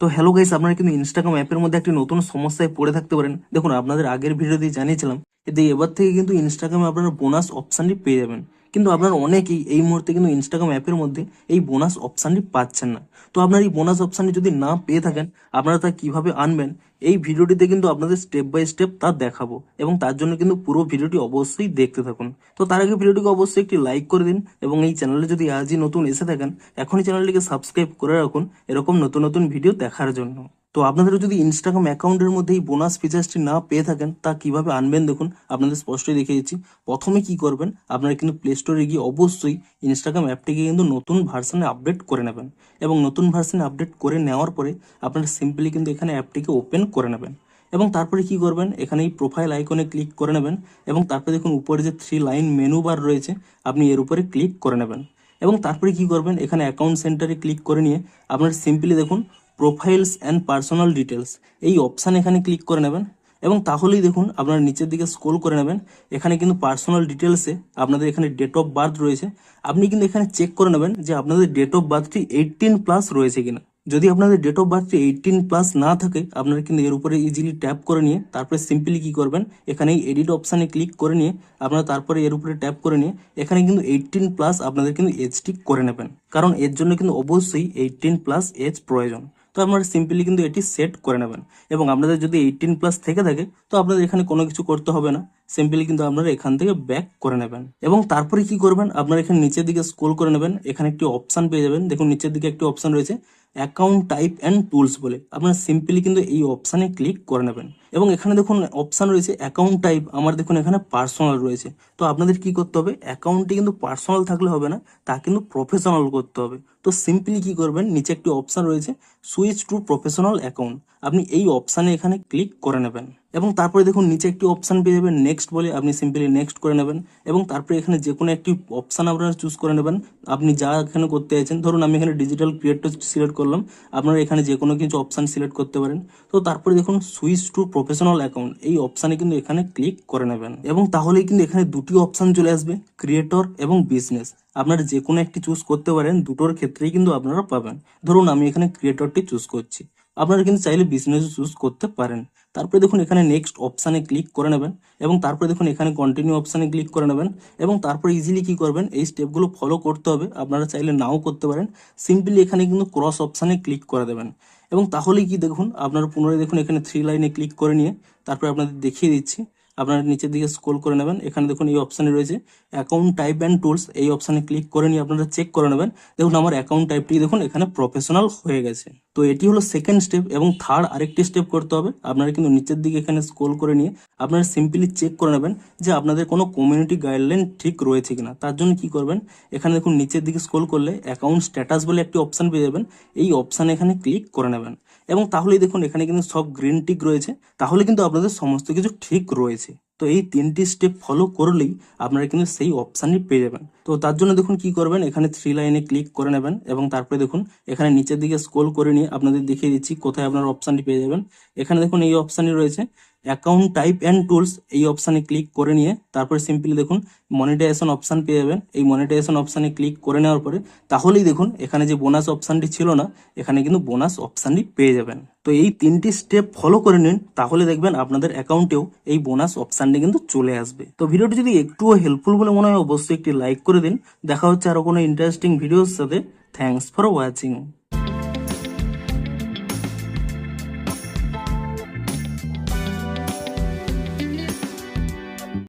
তো hello guys, আপনারা কিন্তু ইনস্টাগ্রাম অ্যাপের মধ্যে একটি নতুন সমস্যায় পড়ে থাকতে পারেন। দেখুন, আপনাদের আগের ভিডিওতেই জানিয়েছিলাম যে এবার থেকে কিন্তু ইনস্টাগ্রামে আপনারা বোনাস অপশানটি পেয়ে যাবেন। কিন্তু আপনারা অনেকেই এই মুহূর্তে কিন্তু ইনস্টাগ্রাম অ্যাপের মধ্যে এই বোনাস অপশানটি পাচ্ছেন না। তো আপনার এই বোনাস অপশানটি যদি না পেয়ে থাকেন, আপনারা তা কিভাবে আনবেন এই ভিডিওটিতে কিন্তু আপনাদের স্টেপ বাই স্টেপ তা দেখাবো, এবং তার জন্য কিন্তু পুরো ভিডিওটি অবশ্যই দেখতে থাকুন। তো তার আগে ভিডিওটিকে অবশ্যই একটি লাইক করে দিন, এবং এই চ্যানেলে যদি আজই নতুন এসে থাকেন এখনই চ্যানেলটিকে সাবস্ক্রাইব করে রাখুন এরকম নতুন নতুন ভিডিও দেখার জন্য। তো আপনাদের যদি ইনস্টাগ্রাম অ্যাকাউন্টের মধ্যে এই বোনাস ফিচার্সটি না পেয়ে থাকেন তা কিভাবে আনবেন দেখুন, আপনাদের স্পষ্টই দেখিয়ে দিচ্ছি। প্রথমে কি করবেন, আপনারা কিন্তু প্লে স্টোরে গিয়ে অবশ্যই ইনস্টাগ্রাম অ্যাপটিকে কিন্তু নতুন ভার্সনে আপডেট করে নেবেন, এবং নতুন ভার্সনে আপডেট করে নেওয়ার পরে আপনারা সিম্পলি কিন্তু এখানে অ্যাপটিকে ওপেন করে নেবেন। এবং তারপরে কি করবেন, এখানে এই প্রোফাইল আইকনে ক্লিক করে নেবেন, এবং তারপরে দেখুন উপরে যে 3 লাইন মেনু বার রয়েছে আপনি এর উপরে ক্লিক করে নেবেন। এবং তারপরে কি করবেন, এখানে অ্যাকাউন্ট সেন্টারে ক্লিক করে নিয়ে আপনার সিম্পলি দেখুন প্রোফাইলস অ্যান্ড পার্সোনাল ডিটেলস এই অপশান এখানে ক্লিক করে নেবেন। এবং তাহলেই দেখুন আপনারা নিচের দিকে স্ক্রল করে নেবেন, এখানে কিন্তু পার্সোনাল ডিটেলসে আপনাদের এখানে ডেট অফ বার্থ রয়েছে। আপনি কিন্তু এখানে চেক করে নেবেন যে আপনাদের ডেট অফ বার্থটি 18+ রয়েছে কিনা। যদি আপনাদের ডেট অফ বার্থটি 18+ না থাকে, আপনারা কিন্তু এর উপরে ইজিলি ট্যাপ করে নিয়ে তারপরে সিম্পলি কি করবেন, এখানে এই এডিট অপশানে ক্লিক করে নিয়ে আপনারা তারপরে এর উপরে ট্যাপ করে নিয়ে এখানে কিন্তু 18+ আপনাদের কিন্তু এজটি করে নেবেন, কারণ এর জন্য কিন্তু অবশ্যই 18+ এজ প্রয়োজন। তো আপনারা সিম্পলি কিন্তু এটি সেট করে নেবেন, এবং আপনাদের যদি 18+ থেকে থাকে তো আপনাদের এখানে কোনো কিছু করতে হবে না, সিম্পলি কিন্তু আপনারা এখান থেকে ব্যাক করে নেবেন। এবং তারপরে কি করবেন, আপনারা এখানে নিচের দিকে স্ক্রল করে নেবেন, এখানে একটি অপশান পেয়ে যাবেন। দেখুন নিচের দিকে একটি অপশান রয়েছে অ্যাকাউন্ট টাইপ অ্যান্ড টুলস বলে, আপনারা সিম্পলি কিন্তু এই অপশানে ক্লিক করে নেবেন। এবং এখানে দেখুন অপশান রয়েছে অ্যাকাউন্ট টাইপ, আমার দেখুন এখানে পার্সোনাল রয়েছে। তো আপনাদের কি করতে হবে, অ্যাকাউন্টটি কিন্তু পার্সোনাল থাকলে হবে না, তা কিন্তু প্রফেশনাল করতে হবে। তো সিম্পলি কি করবেন, নিচে একটি অপশান রয়েছে সুইচ টু প্রফেশনাল অ্যাকাউন্ট, আপনি এই অপশানে এখানে ক্লিক করে নেবেন। এবং তারপরে দেখুন নিচে একটি অপশান পেয়ে যাবেন নেক্সট বলে, আপনি সিম্পলি নেক্সট করে নেবেন। এবং তারপরে এখানে যে কোনো একটি অপশান আপনারা চুজ করে নেবেন, আপনি যা এখানে করতে চাইছেন। ধরুন আমি এখানে ডিজিটাল ক্রিয়েটর সিলেক্ট করলাম, আপনারা এখানে যে কোনো কিছু অপশান সিলেক্ট করতে পারেন। তো তারপরে দেখুন সুইচ টু প্রফেশনাল অ্যাকাউন্ট এই অপশানে কিন্তু এখানে ক্লিক করে নেবেন, এবং তাহলেই কিন্তু এখানে দুটি অপশান চলে আসবে, ক্রিয়েটর এবং বিজনেস। আপনারা যে কোনো একটি চুজ করতে পারেন, দুটোর ক্ষেত্রেই কিন্তু আপনারা পাবেন। ধরুন আমি এখানে ক্রিয়েটরটি চুজ করছি, আপনারা কিন্তু চাইলে বিজনেস চুজ করতে পারেন। তারপরে দেখুন এখানে নেক্সট অপশানে ক্লিক করে নেবেন, এবং তারপরে দেখুন এখানে কন্টিনিউ অপশানে ক্লিক করে নেবেন। এবং তারপরে ইজিলি কি করবেন, এই স্টেপগুলো ফলো করতে হবে, আপনারা চাইলে নাও করতে পারেন। সিম্পলি এখানে কিন্তু ক্রস অপশানে ক্লিক করে দেবেন, এবং তাহলেই কি দেখুন আপনারা পুনরায় দেখুন এখানে 3 লাইনে ক্লিক করে নিয়ে তারপরে আপনাদের দেখিয়ে দিচ্ছি। আপনারা নিচের দিকে স্ক্রল করে নেবেন, এখানে দেখুন এই অপশানে রয়েছে অ্যাকাউন্ট টাইপ অ্যান্ড টুলস, এই অপশানে ক্লিক করে নিয়ে আপনারা চেক করে নেবেন। দেখুন আমার অ্যাকাউন্ট টাইপটি দেখুন এখানে প্রফেশনাল হয়ে গেছে। তো এটি হলো সেকেন্ড স্টেপ। এবং থার্ড আরেকটি স্টেপ করতে হবে, আপনারা কিন্তু নিচের দিকে এখানে স্ক্রল করে নিয়ে আপনারা সিম্পলি চেক করে নেবেন যে আপনাদের কোনো কমিউনিটি গাইডলাইন ঠিক রয়েছে কিনা। তার জন্য কি করবেন, এখানে দেখুন নিচের দিকে স্ক্রল করলে অ্যাকাউন্ট স্ট্যাটাস বলে একটি অপশান পেয়ে যাবেন, এই অপশানে এখানে ক্লিক করে নেবেন। এবং তাহলেই দেখুন এখানে কিন্তু সব গ্রিন টিক রয়েছে, তাহলে কিন্তু আপনাদের সমস্ত কিছু ঠিক রয়েছে। তো এই 3টি স্টেপ ফলো করলেই আপনারা কিন্তু সেই অপশানটি পেয়ে যাবেন। তো তার জন্য দেখুন কি করবেন, এখানে 3 লাইনে ক্লিক করে নেবেন, এবং তারপরে দেখুন এখানে নিচের দিকে স্ক্রল করে নিয়ে আপনাদের দেখিয়ে দিচ্ছি কোথায় আপনার অপশানটি পেয়ে যাবেন। এখানে দেখুন এই অপশানটি রয়েছে অ্যাকাউন্ট টাইপ অ্যান্ড টুলস, এই অপশানে ক্লিক করে নিয়ে তারপরে সিম্পলি দেখুন মনিটাইজেশন অপশান পেয়ে যাবেন। এই মনিটাইজেশন অপশানে ক্লিক করে নেওয়ার পরে তাহলেই দেখুন এখানে যে বোনাস অপশানটি ছিল না, এখানে কিন্তু বোনাস অপশানটি পেয়ে যাবেন। তো এই 3টি স্টেপ ফলো করে নিন, তাহলে দেখবেন আপনাদের অ্যাকাউন্টেও এই বোনাস অপশানটি কিন্তু চলে আসবে। তো ভিডিওটি যদি একটুও হেল্পফুল বলে মনে হয় অবশ্যই একটি লাইক করে দিন। দেখা হচ্ছে আরো কোনো ইন্টারেস্টিং ভিডিওর সাথে। Thanks for watching.